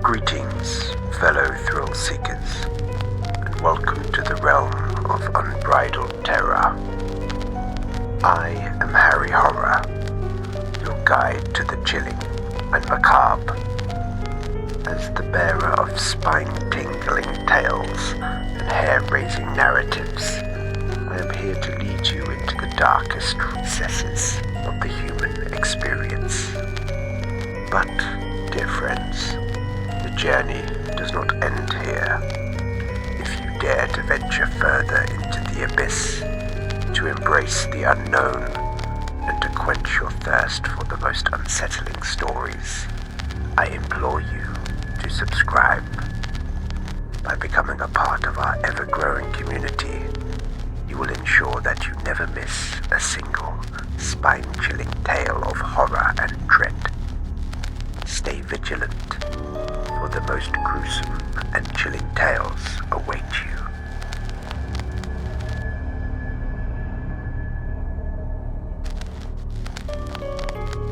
Greetings, fellow thrill seekers, and welcome to the realm of unbridled terror. I am Harry Horror, your guide to the chilling and macabre. As the bearer of spine-tingling tales and hair-raising narratives, I am here to lead you into the darkest recesses of the human experience. But, dear friends, the journey does not end here. If you dare to venture further into the abyss, to embrace the unknown, and to quench your thirst for the most unsettling stories, I implore you to subscribe. By becoming a part of our ever-growing community, you will ensure that you never miss a single spine-chilling tale of horror and dread. Stay vigilant, for the most gruesome and chilling tales await you.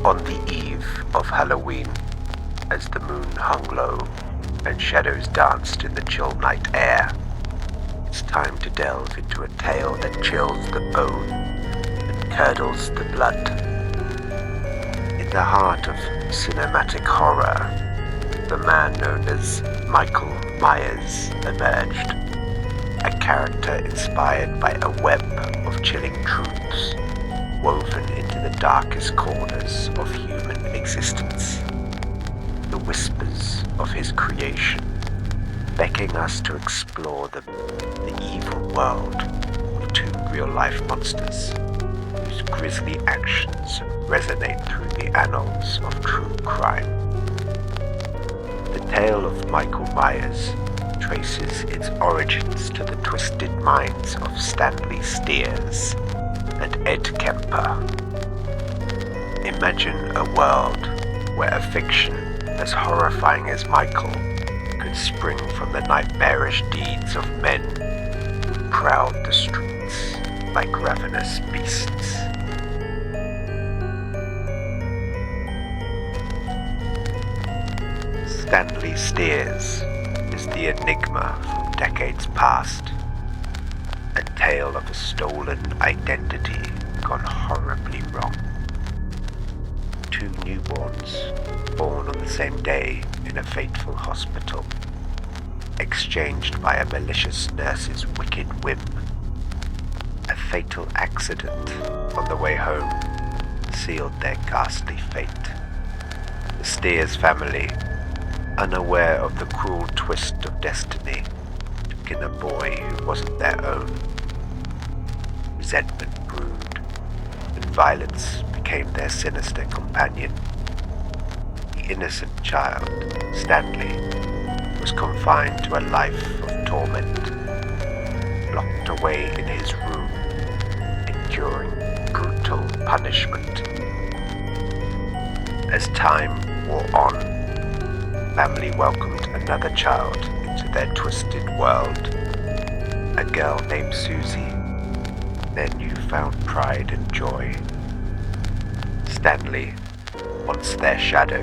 On the eve of Halloween, as the moon hung low and shadows danced in the chill night air, it's time to delve into a tale that chills the bone and curdles the blood. In the heart of cinematic horror, the man known as Michael Myers emerged, a character inspired by a web of chilling truths woven into the darkest corners of human existence. The whispers of his creation, beckoning us to explore the evil world of two real-life monsters whose grisly actions resonate through the annals of true crime. The tale of Michael Myers traces its origins to the twisted minds of Stanley Stiers and Ed Kemper. Imagine a world where a fiction as horrifying as Michael could spring from the nightmarish deeds of men who prowled the streets like ravenous beasts. Stanley Stiers is the enigma from decades past, a tale of a stolen identity gone horribly wrong. Two newborns, born on the same day in a fateful hospital, exchanged by a malicious nurse's wicked whim. A fatal accident on the way home sealed their ghastly fate. The Stiers family, unaware of the cruel twist of destiny, took in a boy who wasn't their own. Resentment brewed, and violence became their sinister companion. The innocent child, Stanley, was confined to a life of torment, locked away in his room, enduring brutal punishment. As time wore on, family welcomed another child into their twisted world, a girl named Susie, their newfound pride and joy. Stanley, once their shadow,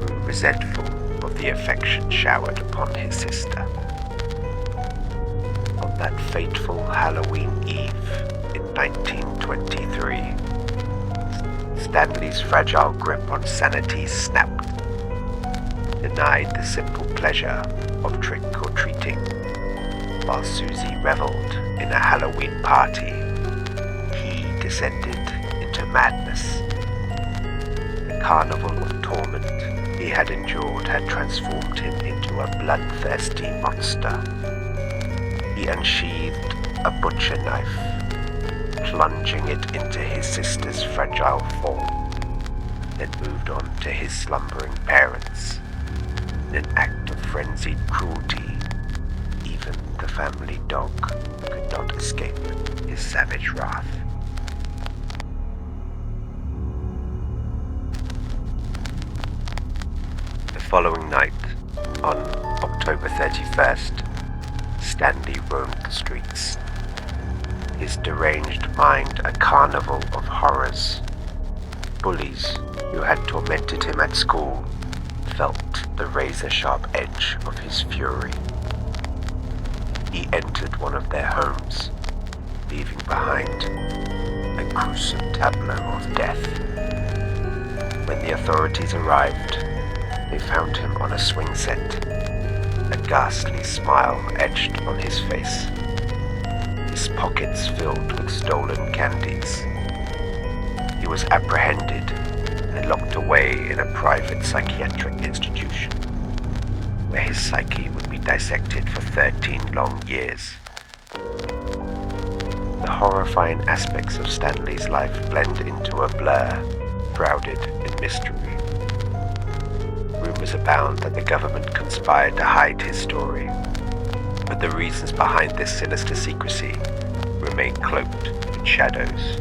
grew resentful of the affection showered upon his sister. On that fateful Halloween Eve in 1923, Stanley's fragile grip on sanity snapped, denied the simple pleasure of trick-or-treating. While Susie reveled in a Halloween party, he descended into madness. The carnival of torment he had endured had transformed him into a bloodthirsty monster. He unsheathed a butcher knife, plunging it into his sister's fragile form, then moved on to his slumbering parents. In an act of frenzied cruelty, even the family dog could not escape his savage wrath. The following night, on October 31st, Stanley roamed the streets, his deranged mind a carnival of horrors. Bullies who had tormented him at school felt the razor-sharp edge of his fury. He entered one of their homes, leaving behind a gruesome tableau of death. When the authorities arrived, they found him on a swing set, a ghastly smile etched on his face, his pockets filled with stolen candies. He was apprehended and locked away in a private psychiatric institution, where his psyche would be dissected for 13 long years. The horrifying aspects of Stanley's life blend into a blur, shrouded in mystery. Rumors abound that the government conspired to hide his story, but the reasons behind this sinister secrecy remain cloaked in shadows.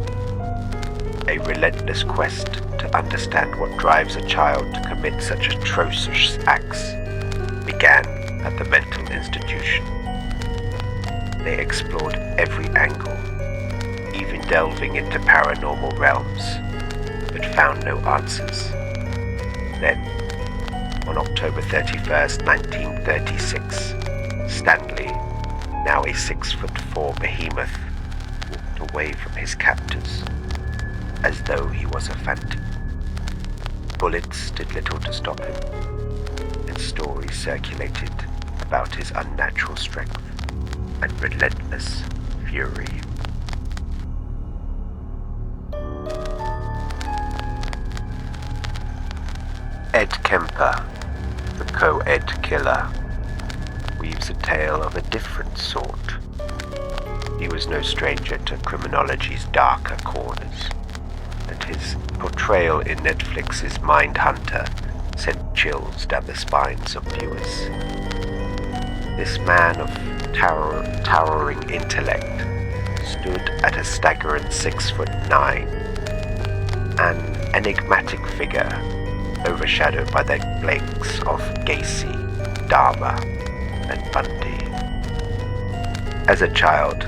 A relentless quest to understand what drives a child to commit such atrocious acts began at the mental institution. They explored every angle, even delving into paranormal realms, but found no answers. Then, on October 31st, 1936, Stanley, now a 6'4" behemoth, walked away from his captors, as though he was a phantom. Bullets did little to stop him, and stories circulated about his unnatural strength and relentless fury. Ed Kemper, the co-ed killer, weaves a tale of a different sort. He was no stranger to criminology's darker corners, and his portrayal in Netflix's Mindhunter sent chills down the spines of viewers. This man of towering intellect stood at a staggering 6'9", an enigmatic figure overshadowed by the blanks of Gacy, Dahmer, and Bundy. As a child,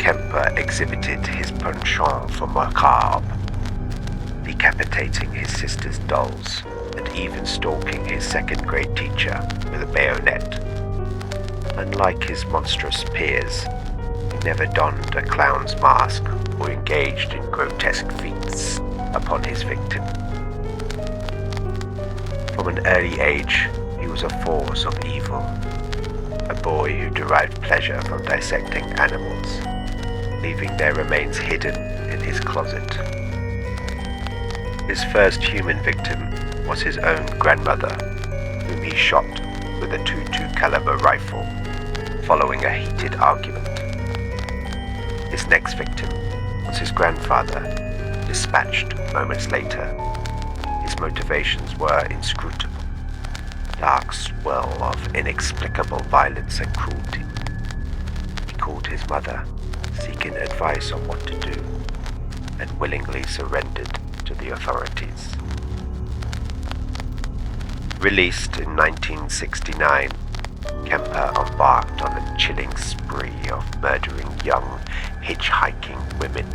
Kemper exhibited his penchant for macabre, decapitating his sister's dolls and even stalking his second-grade teacher with a bayonet. Unlike his monstrous peers, he never donned a clown's mask or engaged in grotesque feats upon his victim. From an early age, he was a force of evil, a boy who derived pleasure from dissecting animals, leaving their remains hidden in his closet. His first human victim was his own grandmother, whom he shot with a .22 caliber rifle following a heated argument. His next victim was his grandfather, dispatched moments later. His motivations were inscrutable, a dark swell of inexplicable violence and cruelty. He called his mother, seeking advice on what to do, and willingly surrendered to the authorities. Released in 1969, Kemper embarked on a chilling spree of murdering young, hitchhiking women,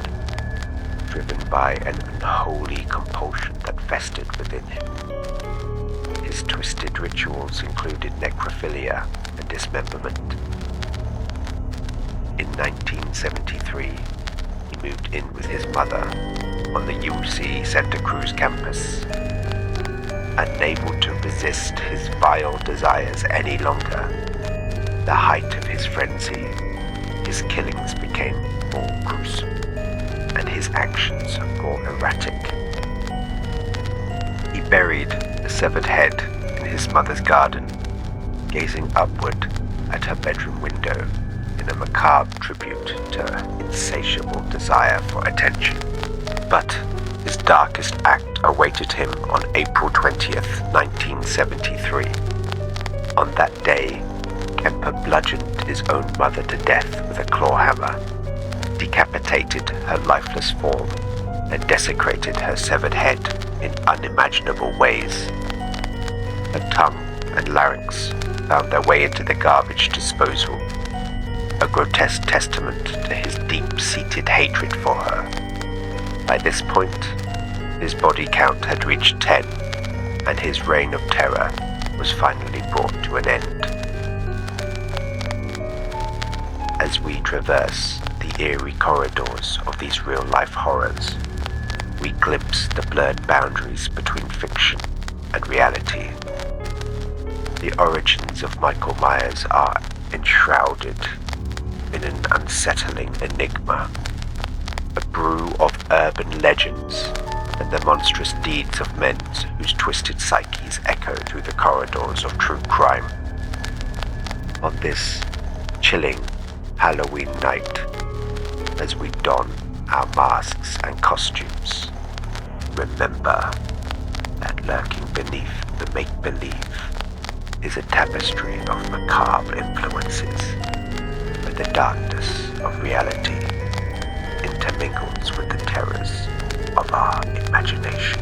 driven by an unholy compulsion that festered within him. His twisted rituals included necrophilia and dismemberment. In 1973, he moved in with his mother on the UC Santa Cruz campus. Unable to resist his vile desires any longer, the height of his frenzy, his killings became more gruesome, and his actions more erratic. He buried the severed head in his mother's garden, gazing upward at her bedroom window in a macabre tribute to her insatiable desire for attention. But his darkest act awaited him on April 20th, 1973. On that day, Kemper bludgeoned his own mother to death with a claw hammer, decapitated her lifeless form, and desecrated her severed head in unimaginable ways. Her tongue and larynx found their way into the garbage disposal, a grotesque testament to his deep-seated hatred for her. By this point, his body count had reached 10, and his reign of terror was finally brought to an end. As we traverse the eerie corridors of these real-life horrors, we glimpse the blurred boundaries between fiction and reality. The origins of Michael Myers are enshrouded in an unsettling enigma, a brew of urban legends and the monstrous deeds of men whose twisted psyches echo through the corridors of true crime. On this chilling Halloween night, as we don our masks and costumes, remember that lurking beneath the make-believe is a tapestry of macabre influences, where the darkness of reality intermingles with the terrors of our imagination.